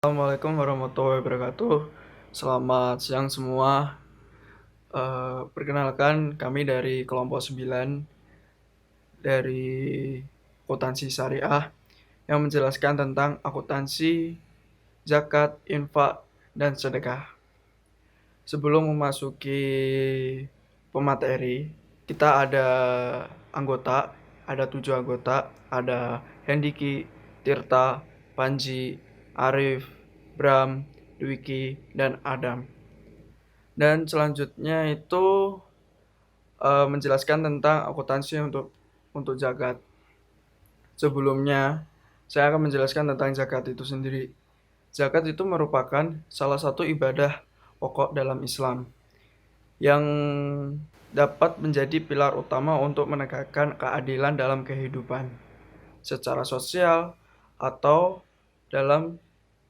Assalamualaikum warahmatullahi wabarakatuh. Selamat siang semua. Perkenalkan kami dari kelompok 9 dari akuntansi syariah yang menjelaskan tentang akuntansi, zakat, infak, dan sedekah. Sebelum memasuki pemateri, kita ada anggota, ada 7 anggota, ada Hendiki, Tirta, Panji, Arif, Bram, Dwiki, dan Adam. Dan selanjutnya itu menjelaskan tentang akuntansi untuk zakat. Sebelumnya, saya akan menjelaskan tentang zakat itu sendiri. Zakat itu merupakan salah satu ibadah pokok dalam Islam yang dapat menjadi pilar utama untuk menegakkan keadilan dalam kehidupan secara sosial atau dalam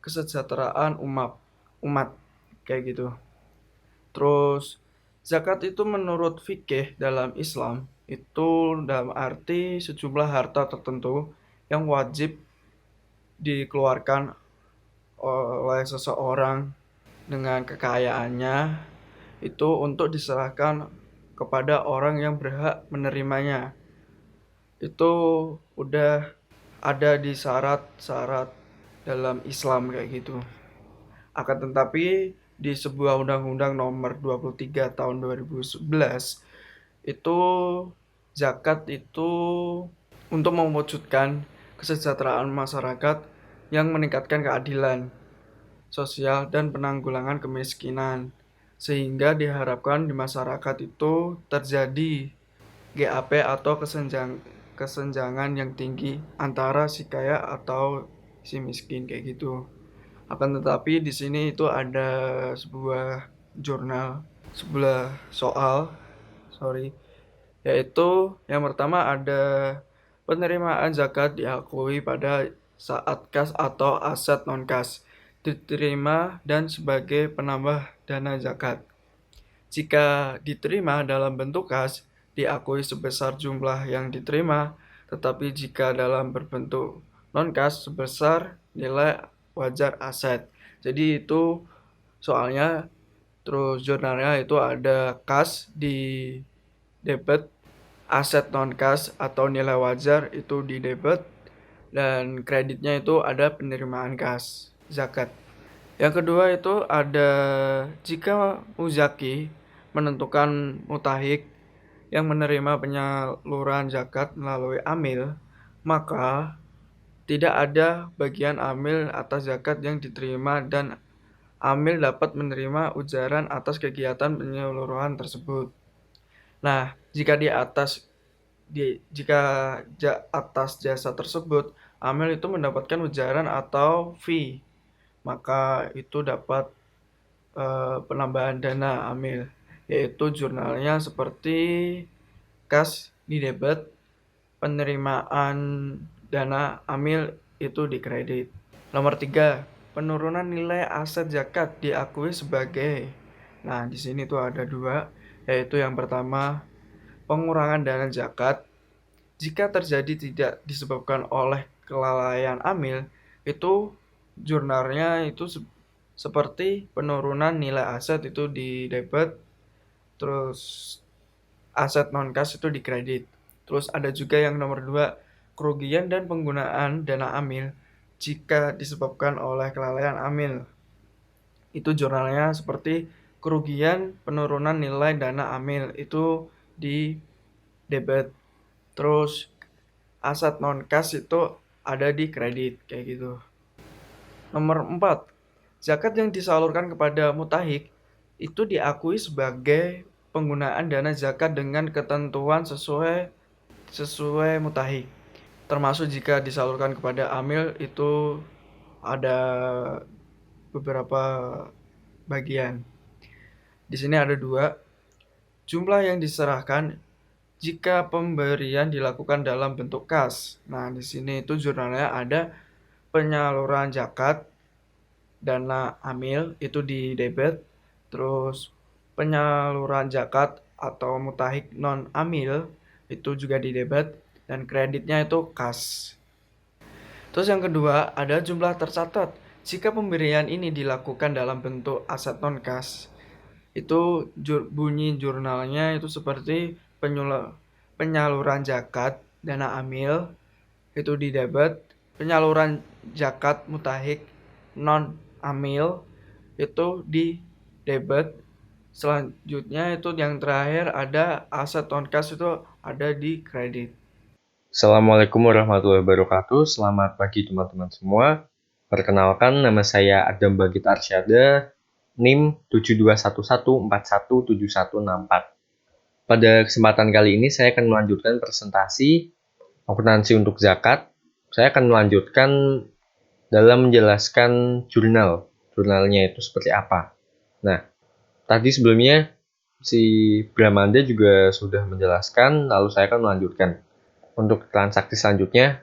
kesejahteraan umat kayak gitu. Terus zakat itu menurut fikih dalam Islam itu dalam arti sejumlah harta tertentu yang wajib dikeluarkan oleh seseorang dengan kekayaannya itu untuk diserahkan kepada orang yang berhak menerimanya. Itu udah ada di syarat-syarat dalam Islam kayak gitu. Akan tetapi di sebuah undang-undang nomor 23 tahun 2011 itu zakat itu untuk mewujudkan kesejahteraan masyarakat yang meningkatkan keadilan sosial dan penanggulangan kemiskinan, sehingga diharapkan di masyarakat itu terjadi GAP atau kesenjangan yang tinggi antara si kaya atau si miskin kayak gitu. Akan tetapi di sini itu ada sebuah jurnal, sebuah soal, sorry, yaitu yang pertama ada penerimaan zakat diakui pada saat kas atau aset non-kas diterima dan sebagai penambah dana zakat. Jika diterima dalam bentuk kas, diakui sebesar jumlah yang diterima, tetapi jika dalam berbentuk non-kas sebesar nilai wajar aset. Jadi itu soalnya, terus jurnalnya itu ada kas di debit, aset non-kas atau nilai wajar itu di debit, dan kreditnya itu ada penerimaan kas, zakat. Yang kedua itu ada jika muzaki menentukan mutahik yang menerima penyaluran zakat melalui amil, maka tidak ada bagian amil atas zakat yang diterima dan amil dapat menerima ujaran atas kegiatan penyaluran tersebut. Nah, jika atas jasa tersebut, amil itu mendapatkan ujaran atau fee, maka itu dapat penambahan dana amil, yaitu jurnalnya seperti kas di debit, penerimaan dana amil itu di kredit. Nomor 3, penurunan nilai aset zakat diakui sebagai. Nah, di sini tuh ada 2, yaitu yang pertama, pengurangan dana zakat jika terjadi tidak disebabkan oleh kelalaian amil, itu jurnalnya itu seperti penurunan nilai aset itu di debit, terus aset non-kas itu di kredit. Terus ada juga yang nomor 2, kerugian dan penggunaan dana amil jika disebabkan oleh kelalaian amil. Itu jurnalnya seperti kerugian penurunan nilai dana amil itu di debit. Terus aset non-kas itu ada di kredit kayak gitu. Nomor 4, zakat yang disalurkan kepada mutahik itu diakui sebagai penggunaan dana zakat dengan ketentuan sesuai mutahik. Termasuk jika disalurkan kepada amil itu ada beberapa bagian. Di sini ada 2, jumlah yang diserahkan jika pemberian dilakukan dalam bentuk kas. Nah, di sini itu jurnalnya ada penyaluran zakat, dana amil itu di debit, terus penyaluran zakat atau mutahik non amil itu juga di debit, dan kreditnya itu kas. Terus yang kedua ada jumlah tercatat Jika pemberian ini dilakukan dalam bentuk aset non-kas, itu bunyi jurnalnya itu seperti penyaluran zakat dana amil itu di debit, penyaluran zakat mutahik non amil itu di debit. Selanjutnya itu yang terakhir ada aset non-kas itu ada di kredit. Assalamualaikum warahmatullahi wabarakatuh. Selamat pagi teman-teman semua. Perkenalkan, nama saya Adam Bagit Arsyada, NIM 7211417164. Pada kesempatan kali ini saya akan melanjutkan presentasi akuntansi untuk zakat. Saya akan melanjutkan dalam menjelaskan jurnal. Jurnalnya itu seperti apa. Nah, tadi sebelumnya si Bramanda juga sudah menjelaskan, lalu saya akan melanjutkan. Untuk transaksi selanjutnya,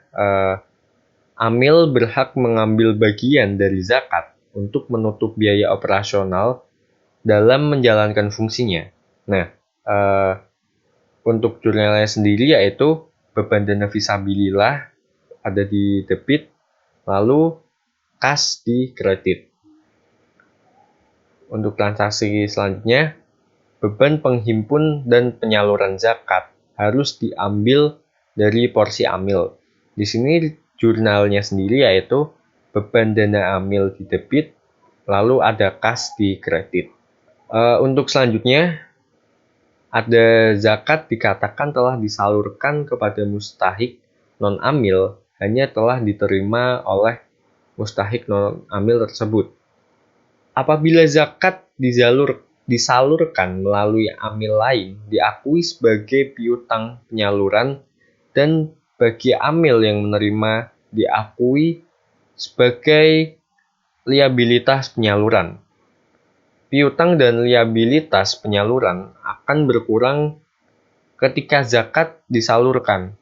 amil berhak mengambil bagian dari zakat untuk menutup biaya operasional dalam menjalankan fungsinya. Nah, untuk jurnalnya sendiri yaitu beban dana visabilillah ada di debit, lalu kas di kredit. Untuk transaksi selanjutnya, beban penghimpun dan penyaluran zakat harus diambil dari porsi amil. Di sini jurnalnya sendiri yaitu beban dana amil di debit, lalu ada kas di kredit. Untuk selanjutnya, ada zakat dikatakan telah disalurkan kepada mustahik non-amil hanya telah diterima oleh mustahik non-amil tersebut. Apabila zakat disalurkan melalui amil lain, diakui sebagai piutang penyaluran, dan bagi amil yang menerima diakui sebagai liabilitas penyaluran. Piutang dan liabilitas penyaluran akan berkurang ketika zakat disalurkan.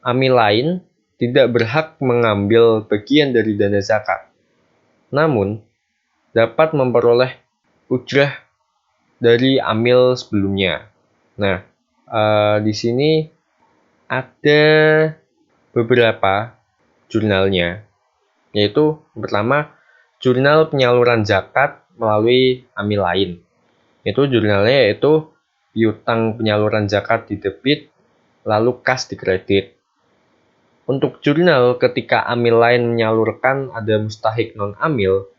Amil lain tidak berhak mengambil bagian dari dana zakat, namun dapat memperoleh ujrah dari amil sebelumnya. Nah, di sini ada beberapa jurnalnya, yaitu pertama jurnal penyaluran zakat melalui amil lain. Itu jurnalnya yaitu piutang penyaluran zakat di debit, lalu kas di kredit. Untuk jurnal ketika amil lain menyalurkan ada mustahik non-amil,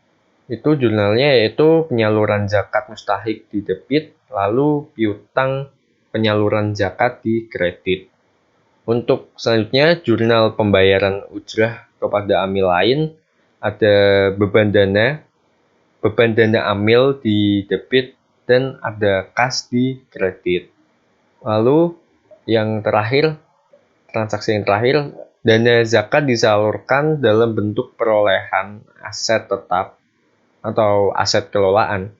itu jurnalnya yaitu penyaluran zakat mustahik di debit, lalu piutang penyaluran zakat di kredit. Untuk selanjutnya, jurnal pembayaran ujrah kepada amil lain, ada beban dana amil di debit, dan ada kas di kredit. Lalu yang terakhir, transaksi yang terakhir, dana zakat disalurkan dalam bentuk perolehan aset tetap atau aset kelolaan.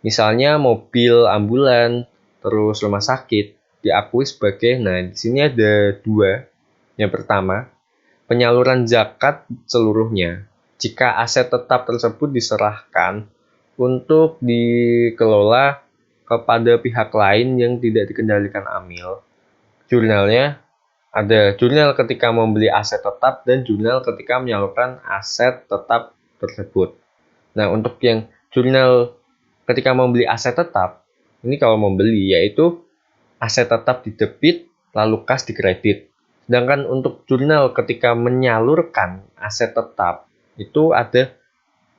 Misalnya mobil ambulan, terus rumah sakit, diakui sebagai, nah di sini ada dua. Yang pertama, penyaluran zakat seluruhnya. Jika aset tetap tersebut diserahkan untuk dikelola kepada pihak lain yang tidak dikendalikan amil, jurnalnya ada jurnal ketika membeli aset tetap dan jurnal ketika menyalurkan aset tetap tersebut. Nah, untuk yang jurnal ketika membeli aset tetap, ini kalau membeli yaitu aset tetap di debit, lalu kas di kredit. Sedangkan untuk jurnal ketika menyalurkan aset tetap, itu ada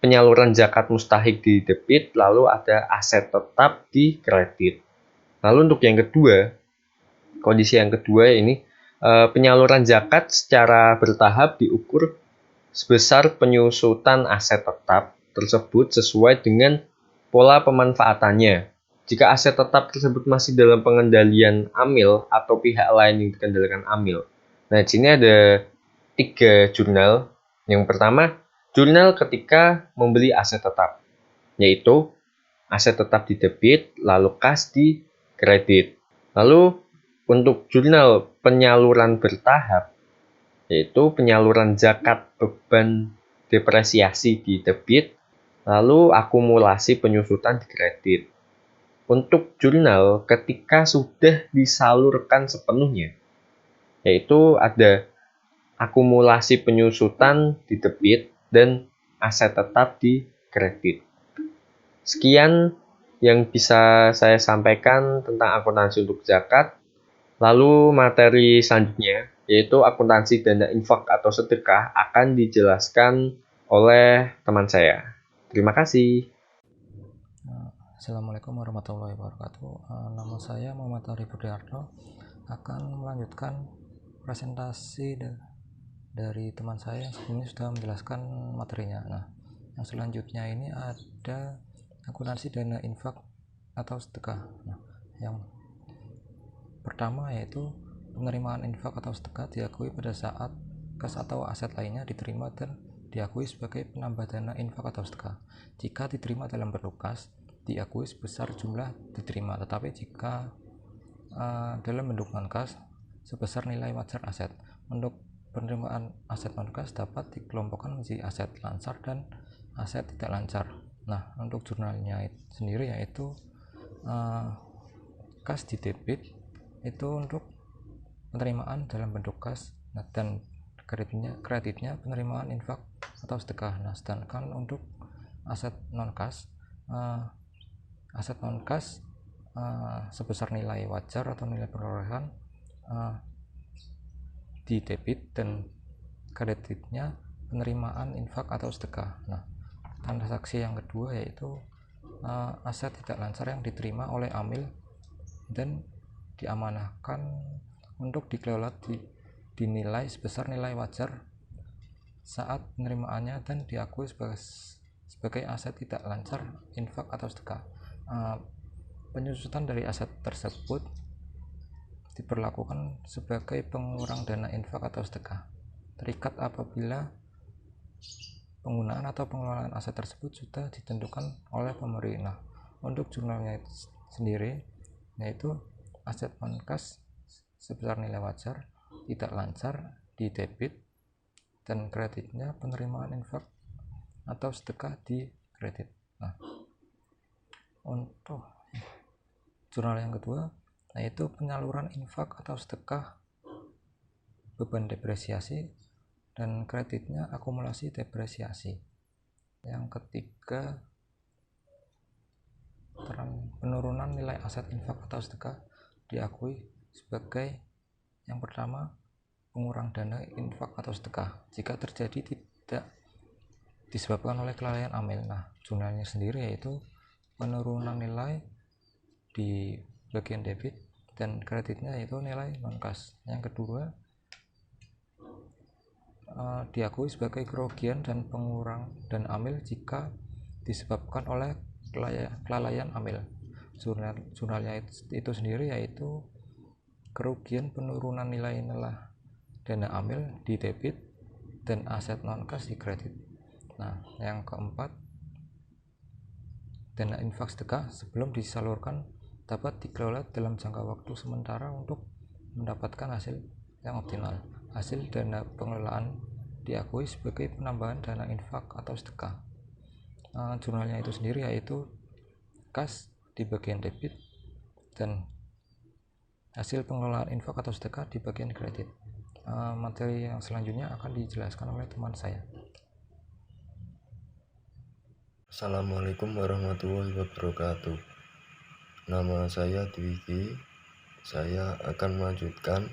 penyaluran zakat mustahik di debit, lalu ada aset tetap di kredit. Lalu untuk yang kedua, kondisi yang kedua ini, penyaluran zakat secara bertahap diukur sebesar penyusutan aset tetap tersebut sesuai dengan pola pemanfaatannya. Jika aset tetap tersebut masih dalam pengendalian amil atau pihak lain yang dikendalikan amil. Nah, di sini ada 3 jurnal. Yang pertama, jurnal ketika membeli aset tetap, yaitu aset tetap di debit, lalu kas di kredit. Lalu untuk jurnal penyaluran bertahap, yaitu penyaluran zakat beban depresiasi di debit, lalu akumulasi penyusutan di kredit. Untuk jurnal ketika sudah disalurkan sepenuhnya, yaitu ada akumulasi penyusutan di debit dan aset tetap di kredit. Sekian yang bisa saya sampaikan tentang akuntansi untuk zakat. Lalu materi selanjutnya, yaitu akuntansi dana infak atau sedekah, akan dijelaskan oleh teman saya. Terima kasih. Assalamualaikum warahmatullahi wabarakatuh. Nama saya Muhammad Arif Budiarto, akan melanjutkan presentasi dari teman saya yang sebelumnya sudah menjelaskan materinya. Nah, yang selanjutnya ini ada akuntansi dana infak atau sedekah. Nah, yang pertama yaitu penerimaan infak atau sedekah diakui pada saat kas atau aset lainnya diterima dan diakui sebagai penambah dana infak atau sedekah. Jika diterima dalam bentuk kas, diakui sebesar jumlah diterima, tetapi jika dalam bentuk non-kas, sebesar nilai wajar aset. Untuk penerimaan aset non-kas dapat dikelompokkan menjadi aset lancar dan aset tidak lancar. Nah, untuk jurnalnya sendiri yaitu kas di debit itu untuk penerimaan dalam bentuk kas, dan kreditnya penerimaan infak atau sedekah. Nah, sedangkan untuk aset non kas sebesar nilai wajar atau nilai perolehan di debit dan kreditnya penerimaan infak atau sedekah. Nah, transaksi yang kedua yaitu aset tidak lancar yang diterima oleh amil dan diamanahkan untuk dikelola dinilai sebesar nilai wajar saat penerimaannya dan diakui sebagai aset tidak lancar infak atau sedekah. Penyusutan dari aset tersebut diperlakukan sebagai pengurang dana infak atau sedekah terikat apabila penggunaan atau pengelolaan aset tersebut sudah ditentukan oleh pemberi. Nah, untuk jurnalnya sendiri yaitu aset non kas sebesar nilai wajar tidak lancar di debit dan kreditnya penerimaan infak atau sedekah di kredit. Nah, untuk jurnal yang kedua yaitu penyaluran infak atau sedekah beban depresiasi dan kreditnya akumulasi depresiasi. Yang ketiga, penurunan nilai aset infak atau sedekah diakui sebagai yang pertama pengurang dana infak atau sedekah jika terjadi tidak disebabkan oleh kelalaian amil. Nah, jurnalnya sendiri yaitu penurunan nilai di bagian debit dan kreditnya yaitu nilai non kas. Yang kedua, diakui sebagai kerugian dan pengurang dan amil jika disebabkan oleh kelalaian amil. Jurnalnya itu sendiri yaitu kerugian penurunan nilai dana amil di debit dan aset non kas di kredit. Nah, yang keempat, dana infak sedekah sebelum disalurkan dapat dikelola dalam jangka waktu sementara untuk mendapatkan hasil yang optimal. Hasil dana pengelolaan diakui sebagai penambahan dana infak atau sedekah. Jurnalnya itu sendiri yaitu kas di bagian debit dan hasil pengelolaan infak atau sedekah di bagian kredit. Materi yang selanjutnya akan dijelaskan oleh teman saya. Assalamualaikum warahmatullahi wabarakatuh. Nama saya Dwiki. Saya akan melanjutkan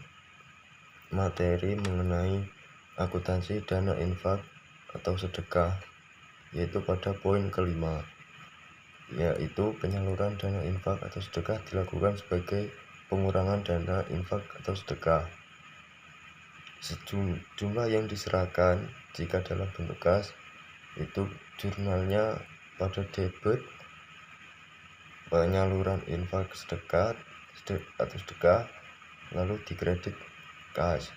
materi mengenai akuntansi dana infak atau sedekah, yaitu pada poin kelima, yaitu penyaluran dana infak atau sedekah dilakukan sebagai pengurangan dana infak atau sedekah. Jumlah yang diserahkan jika dalam bentuk kas itu jurnalnya pada debit penyaluran infak sedekah atau sedekah, lalu di kredit kas.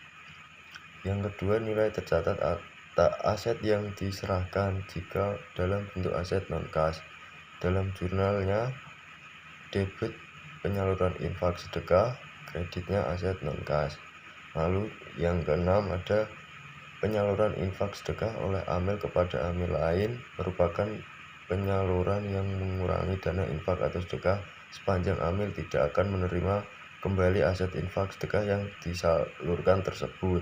Yang kedua, nilai tercatat aset yang diserahkan jika dalam bentuk aset non kas. Dalam jurnalnya debit penyaluran infak sedekah, kreditnya aset non kas. Lalu yang keenam ada penyaluran infak sedekah oleh amil kepada amil lain merupakan penyaluran yang mengurangi dana infak atau sedekah sepanjang amil tidak akan menerima kembali aset infak sedekah yang disalurkan tersebut.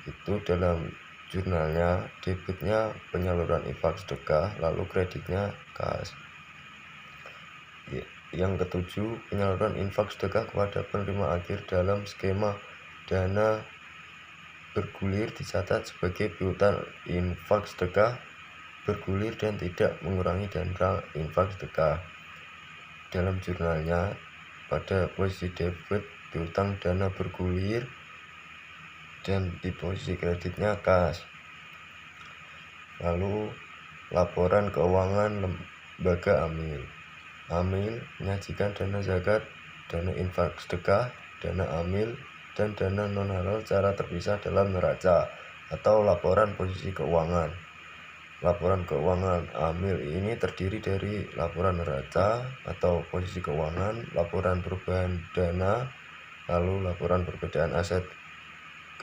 Itu dalam jurnalnya, debitnya penyaluran infak sedekah, lalu kreditnya kas. Yang ketujuh, penyaluran infak sedekah kepada penerima akhir dalam skema dana bergulir dicatat sebagai piutang infak sedekah bergulir dan tidak mengurangi dana infak sedekah. Dalam jurnalnya, pada posisi debit piutang dana bergulir dan di posisi kreditnya kas. Lalu laporan keuangan lembaga amil. Amil menyajikan dana zakat, dana infak sedekah, dana amil, dan dana non-halal secara terpisah dalam neraca atau laporan posisi keuangan. Laporan keuangan amil ini terdiri dari laporan neraca atau posisi keuangan, laporan perubahan dana, lalu laporan perbedaan aset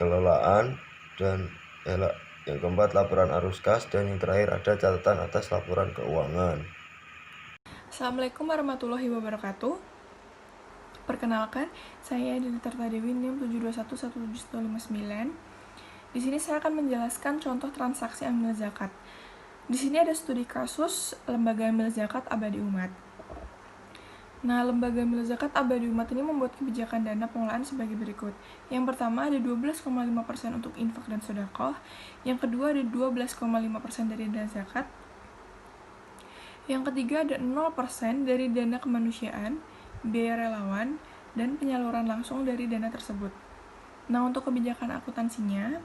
kelolaan, dan yang keempat laporan arus kas, dan yang terakhir ada catatan atas laporan keuangan. Assalamualaikum warahmatullahi wabarakatuh. Perkenalkan, saya Dini Tartadewi NIM 7211759. Di sini saya akan menjelaskan contoh transaksi amil zakat. Di sini ada studi kasus lembaga amil zakat abadi umat. Nah, lembaga amil zakat abadi umat ini membuat kebijakan dana pengelolaan sebagai berikut. Yang pertama ada 12,5% untuk infak dan sedekah. Yang kedua ada 12,5% dari dana zakat. Yang ketiga ada 0% dari dana kemanusiaan, biaya relawan, dan penyaluran langsung dari dana tersebut. Nah, untuk kebijakan akuntansinya,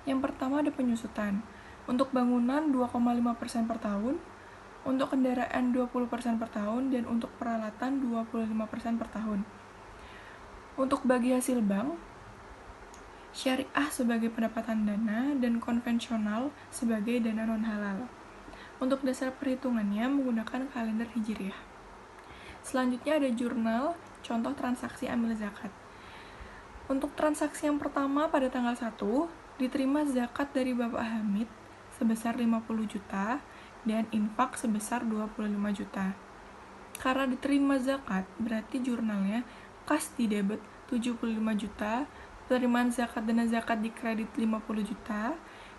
yang pertama ada penyusutan. Untuk bangunan 2,5% per tahun, untuk kendaraan 20% per tahun, dan untuk peralatan 25% per tahun. Untuk bagi hasil bank, syariah sebagai pendapatan dana dan konvensional sebagai dana non-halal. Untuk dasar perhitungannya menggunakan kalender Hijriah. Selanjutnya ada jurnal contoh transaksi amil zakat. Untuk transaksi yang pertama pada tanggal 1, diterima zakat dari Bapak Hamid sebesar 50 juta dan infak sebesar 25 juta. Karena diterima zakat, berarti jurnalnya kas di debit 75 juta, penerimaan zakat dana zakat di kredit 50 juta,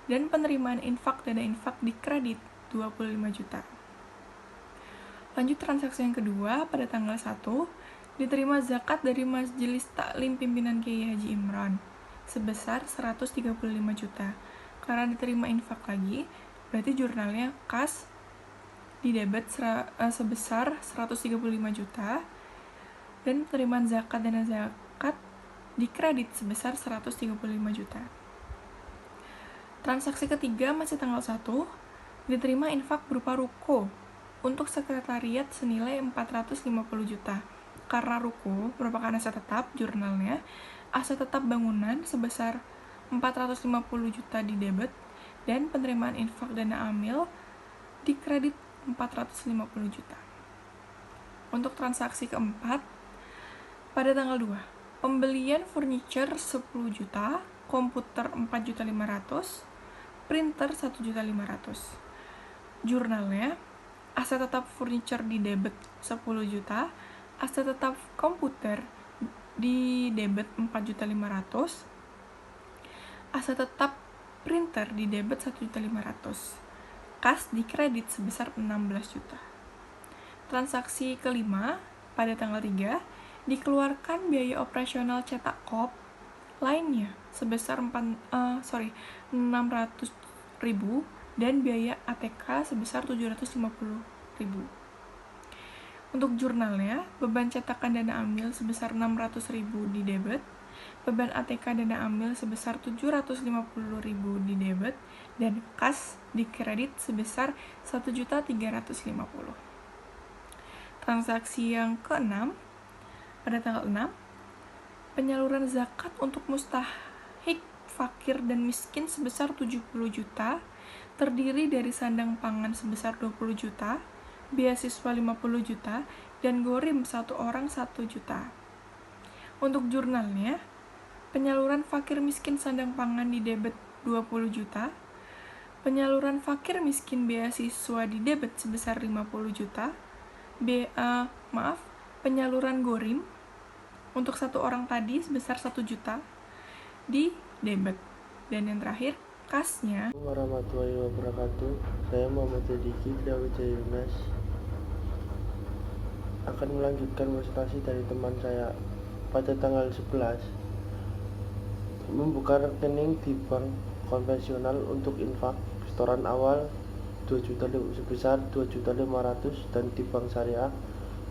dan penerimaan infak dana infak di kredit 25 juta. Lanjut transaksi yang kedua, pada tanggal 1, diterima zakat dari Majelis Taklim Pimpinan Kiai Haji Imran sebesar 135 juta. Karena diterima infak lagi, berarti jurnalnya kas di debit sebesar 135 juta dan penerimaan zakat dana zakat di kredit sebesar 135 juta. Transaksi ketiga masih tanggal 1, diterima infak berupa ruko untuk sekretariat senilai 450 juta. Karena ruko merupakan aset tetap, jurnalnya aset tetap bangunan sebesar 450 juta di debit dan penerimaan infak dana amil di kredit 450 juta. Untuk transaksi keempat, pada tanggal 2, pembelian furniture 10 juta, komputer 4.500.000, printer 1.500.000. Jurnalnya, aset tetap furniture di debit 10 juta, aset tetap komputer di debit 4.500.000, aset tetap printer di debit 1.500.000, kas di kredit sebesar 16 juta. Transaksi kelima, pada tanggal 3, dikeluarkan biaya operasional cetak kop lainnya sebesar 600.000 dan biaya ATK sebesar 750.000. Untuk jurnalnya, beban cetakan dana amil sebesar 600.000 di debit, beban ATK dana amil sebesar 750.000 di debit, dan kas di kredit sebesar 1.350.000. Transaksi yang ke-6, pada tanggal 6, penyaluran zakat untuk mustahik, fakir, dan miskin sebesar 70 juta, terdiri dari sandang pangan sebesar 20 juta, beasiswa 50 juta, dan gorim 1 orang 1 juta. Untuk jurnalnya, penyaluran fakir miskin sandang pangan di debit 20 juta, penyaluran fakir miskin beasiswa di debit sebesar 50 juta, penyaluran gorim untuk 1 orang tadi sebesar 1 juta di debit. Dan yang terakhir, Kasnya Warahmatullahi wabarakatuh. Saya Muhammad Diki Triawijaya Yunas akan melanjutkan presentasi dari teman saya. Pada tanggal 11 membuka rekening di bank konvensional untuk infak setoran awal 2 juta sebesar 2.500.000 dan di bank syariah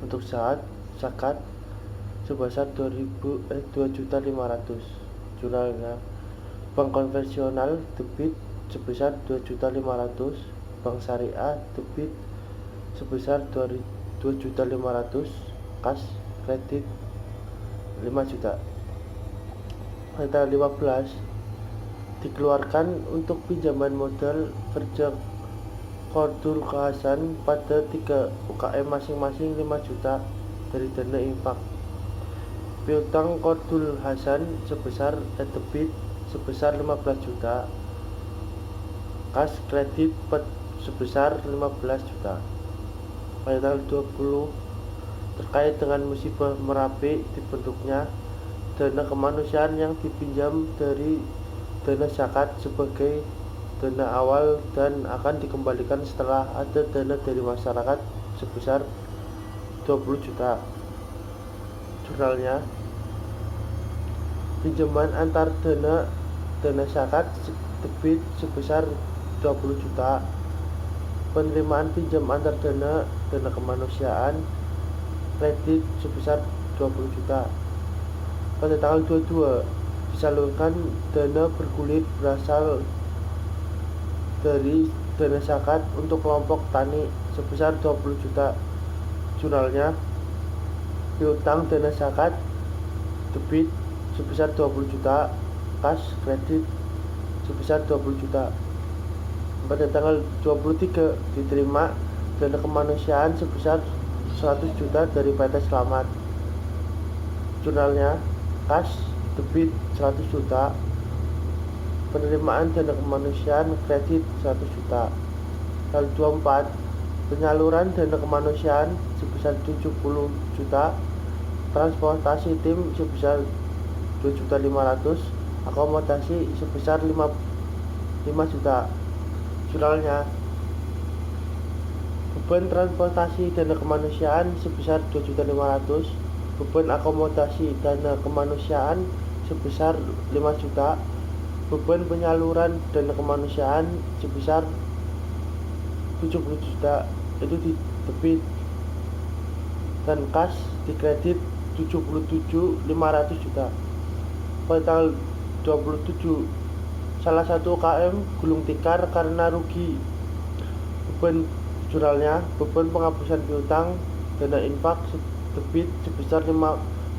untuk zakat sebesar 2.500.000. Jurnalnya bank konvensional debit sebesar 2.500.000, bank syariah debit sebesar 2.500.000, kas kredit 5 juta. Pada 15 dikeluarkan untuk pinjaman modal kerja Qardul Hasan pada 3 UKM masing-masing 5 juta dari dana infak. Piutang Qardul Hasan sebesar debit sebesar 15 juta, kas kredit sebesar 15 juta. Pada tanggal 20 terkait dengan musibah Merapi dibentuknya dana kemanusiaan yang dipinjam dari dana zakat sebagai dana awal dan akan dikembalikan setelah ada dana dari masyarakat sebesar 20 juta. Jurnalnya pinjaman antar dana zakat debit sebesar 20 juta. Penerimaan pinjam antar dana kemanusiaan kredit sebesar 20 juta. Pada tanggal 22 disalurkan dana bergulir berasal dari dana zakat untuk kelompok tani sebesar 20 juta. Jurnalnya piutang dana zakat debit sebesar 20 juta, kas kredit sebesar 20 juta. Pada tanggal 23 diterima dana kemanusiaan sebesar 100 juta dari PT Selamat. Jurnalnya kas debit 100 juta, penerimaan dana kemanusiaan kredit 100 juta. Tanggal 24 penyaluran dana kemanusiaan sebesar 70 juta, transportasi tim sebesar 2.500.000, akomodasi sebesar 5 juta. Jurnalnya beban transportasi dana kemanusiaan sebesar 2.500.000, beban akomodasi dana kemanusiaan sebesar 5 juta, beban penyaluran dana kemanusiaan sebesar 70 juta itu di debit, dan kas di kredit 77.500 juta. Pada tanggal 27 salah satu UKM gulung tikar karena rugi. Beban jurnalnya beban penghapusan piutang dana infak debit sebesar 5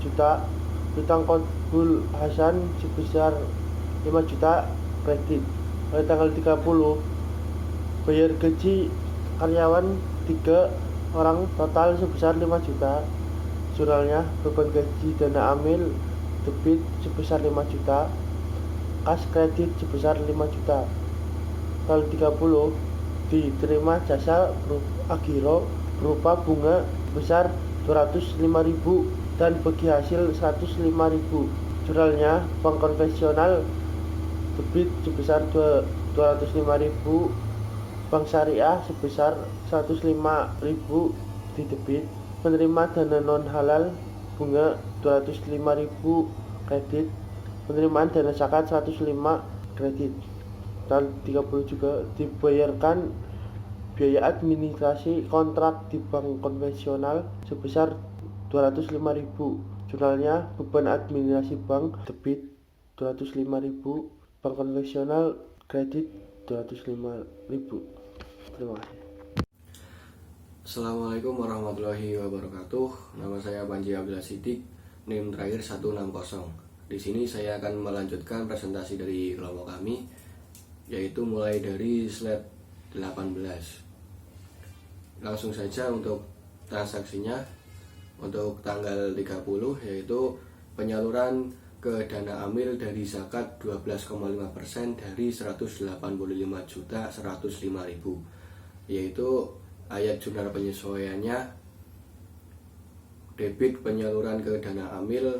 juta, piutang Qardul Hasan sebesar 5 juta kredit. Pada tanggal 30 bayar gaji karyawan 3 orang total sebesar 5 juta. Jurnalnya beban gaji dana amil debit sebesar 5 juta, kas kredit sebesar 5 juta. Tanggal 30 diterima jasa agiro berupa bunga sebesar 205.000 dan bagi hasil 105.000. Jurnalnya bank konvensional debit sebesar 205.000, bank syariah sebesar 105.000 di debit, penerima dana non halal bunga 205.000 kredit, penerimaan dana zakat 105 kredit. Dan 30 juga dibayarkan biaya administrasi kontrak di bank konvensional sebesar 205.000. Jurnalnya beban administrasi bank debit 205.000, bank konvensional kredit 205.000. Terima kasih. Assalamualaikum warahmatullahi wabarakatuh. Nama saya Panji Abdullah Siddiq, NIM terakhir 160. Di sini saya akan melanjutkan presentasi dari kelompok kami, yaitu mulai dari slide 18. Langsung saja untuk transaksinya. Untuk tanggal 30 yaitu penyaluran ke dana amil dari zakat 12,5% dari 185.105.000, yaitu ayat jurnal penyesuaiannya debit penyaluran ke dana amil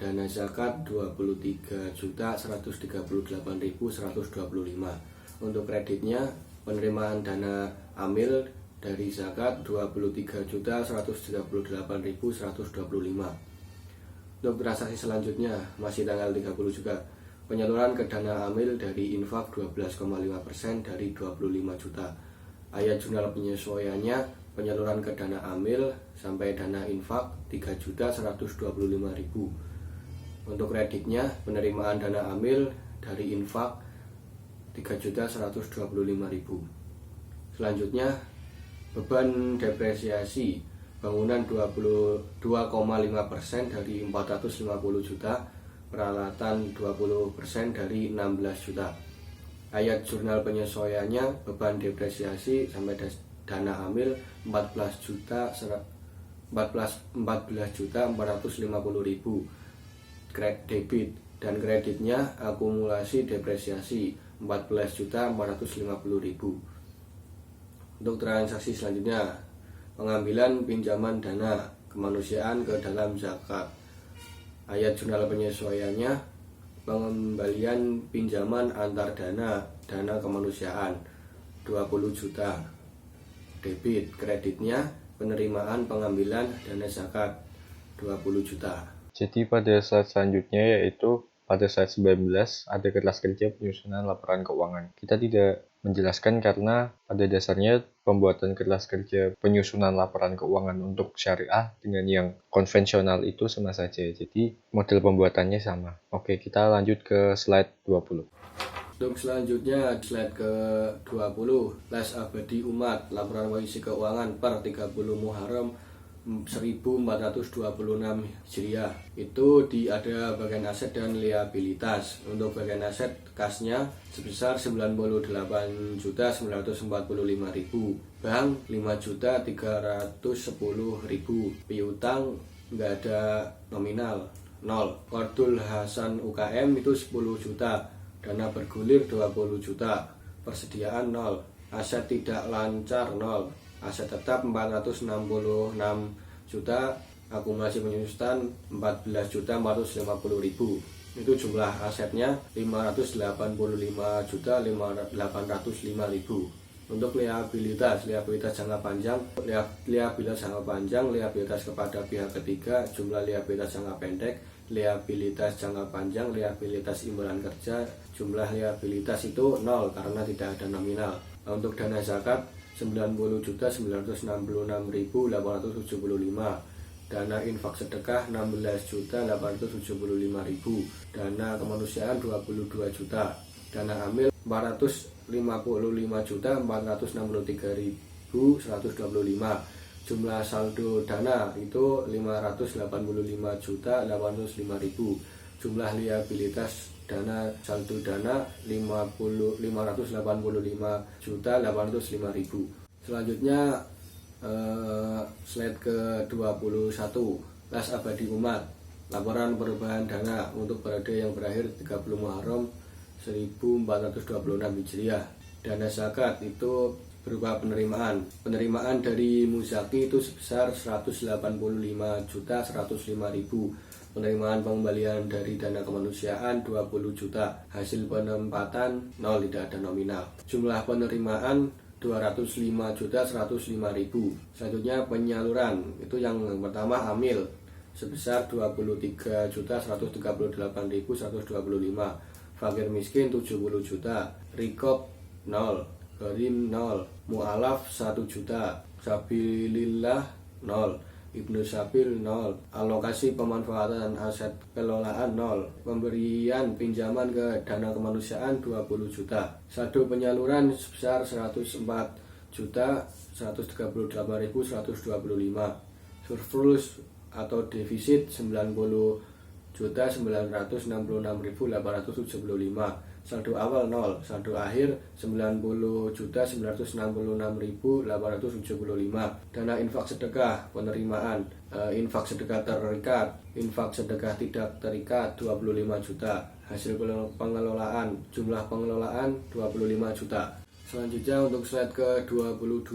dana zakat 23.138.125. Untuk kreditnya penerimaan dana amil dari zakat 23.138.125. Untuk transaksi selanjutnya masih tanggal 30 juga, penyaluran ke dana amil dari infak 12,5% dari 25 juta. Ayat jurnal penyesuaiannya, penyaluran ke dana amil sampai dana infak 3.125.000. Untuk kreditnya penerimaan dana amil dari infak 3.125.000. Selanjutnya beban depresiasi bangunan 22,5% dari 450 juta, peralatan 20% dari 16 juta. Ayat jurnal penyesuaiannya, beban depresiasi sampai dana amil 14.450.000 debit, dan kreditnya akumulasi depresiasi 14.450.000. Untuk transaksi selanjutnya, pengambilan pinjaman dana kemanusiaan ke dalam zakat. Ayat jurnal penyesuaiannya, pengembalian pinjaman antar dana kemanusiaan 20 juta debit, kreditnya penerimaan pengambilan dana zakat 20 juta. Jadi pada slide selanjutnya yaitu pada slide 19 ada kertas kerja penyusunan laporan keuangan. Kita tidak menjelaskan karena pada dasarnya pembuatan kertas kerja penyusunan laporan keuangan untuk syariah dengan yang konvensional itu sama saja. Jadi model pembuatannya sama. Oke, kita lanjut ke slide 20. Untuk selanjutnya slide ke-20, Les Abadi Umat, laporan kondisi keuangan per 30 Muharram 1426 Hijriah. Itu ada bagian aset dan liabilitas. Untuk bagian aset kasnya sebesar 98.945.000, bank 5.310.000, piutang nggak ada nominal 0. Qardul Hasan UKM itu 10 juta, dana bergulir 20 juta, persediaan 0, aset tidak lancar 0, aset tetap 466 juta, akumulasi penyusutan 14.450.000. Itu jumlah asetnya 585.805.000. Untuk liabilitas jangka panjang, liabilitas kepada pihak ketiga, jumlah liabilitas jangka pendek, liabilitas jangka panjang, liabilitas imbalan kerja, jumlah liabilitas itu 0 karena tidak ada nominal. Untuk dana zakat 90.966.875, dana infak sedekah 16.875.000, dana kemanusiaan 22 juta, dana amil 455.463.125, jumlah saldo dana itu 585.805.000, jumlah liabilitas dana saldo dana 585.805.000. Selanjutnya slide ke-21, Les Abadi Umat, laporan perubahan dana untuk periode yang berakhir 30 Muharram 1426 Hijriah. Dana zakat itu berupa penerimaan dari Muzaki itu sebesar 185.105.000, penerimaan pengembalian dari dana kemanusiaan 20 juta, hasil penempatan 0, tidak ada nominal. Jumlah penerimaan 205.105.000. Selanjutnya penyaluran, itu yang pertama amil sebesar 23.138.125, fakir miskin 70 juta, rikob 0, gharim 0, mu'alaf 1 juta, sabilillah 0, Ibnu Sabil 0, alokasi pemanfaatan aset kelolaan 0, pemberian pinjaman ke dana kemanusiaan 20 juta, saldo penyaluran sebesar 104.138.125, surplus atau defisit 90.966.875, saldo awal 0, saldo akhir 90.966.875. Dana infak sedekah penerimaan, infak sedekah terikat, infak sedekah tidak terikat 25 juta, hasil pengelolaan, jumlah pengelolaan 25 juta. Selanjutnya untuk slide ke-22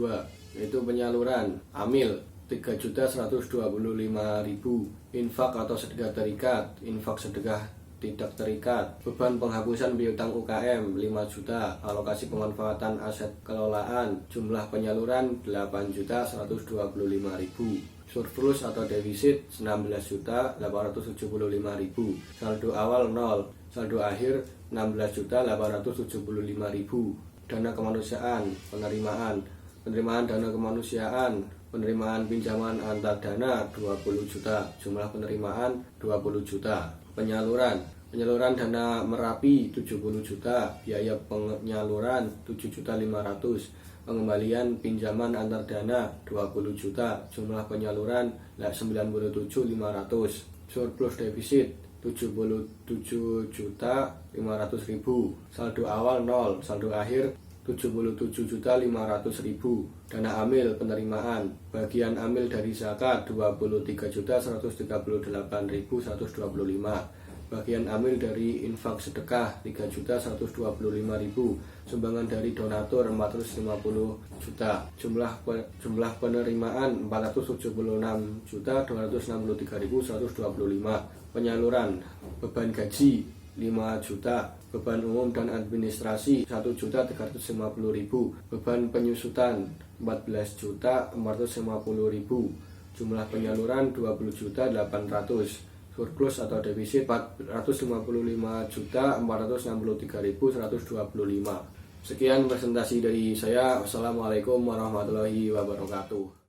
yaitu penyaluran amil 3.125.000. Infak atau sedekah terikat, infak sedekah tidak terikat. Beban penghapusan piutang UKM 5 juta. Alokasi pemanfaatan aset kelolaan, jumlah penyaluran 8.125.000. Surplus atau defisit 16.875.000. Saldo awal 0, saldo akhir 16.875.000. Dana kemanusiaan, penerimaan dana kemanusiaan, penerimaan pinjaman antar dana 20 juta, jumlah penerimaan 20 juta. Penyaluran dana Merapi 70 juta, biaya penyaluran 7.500.000. Pengembalian pinjaman antar dana 20 juta, jumlah penyaluran 97.500. Surplus defisit 77.500.000. Saldo awal 0, saldo akhir 77.500.000. Dana amil penerimaan, bagian amil dari zakat 23.138.125. Bagian amil dari infak sedekah 3.125.000. Sumbangan dari donatur 450 juta. Jumlah penerimaan 476.263.125. Penyaluran, beban gaji 5 juta, beban umum dan administrasi 1.350.000, beban penyusutan 14.450.000, jumlah penyaluran 20.800.000. Surplus atau defisit 455.463.125. Sekian presentasi dari saya. Wassalamualaikum warahmatullahi wabarakatuh.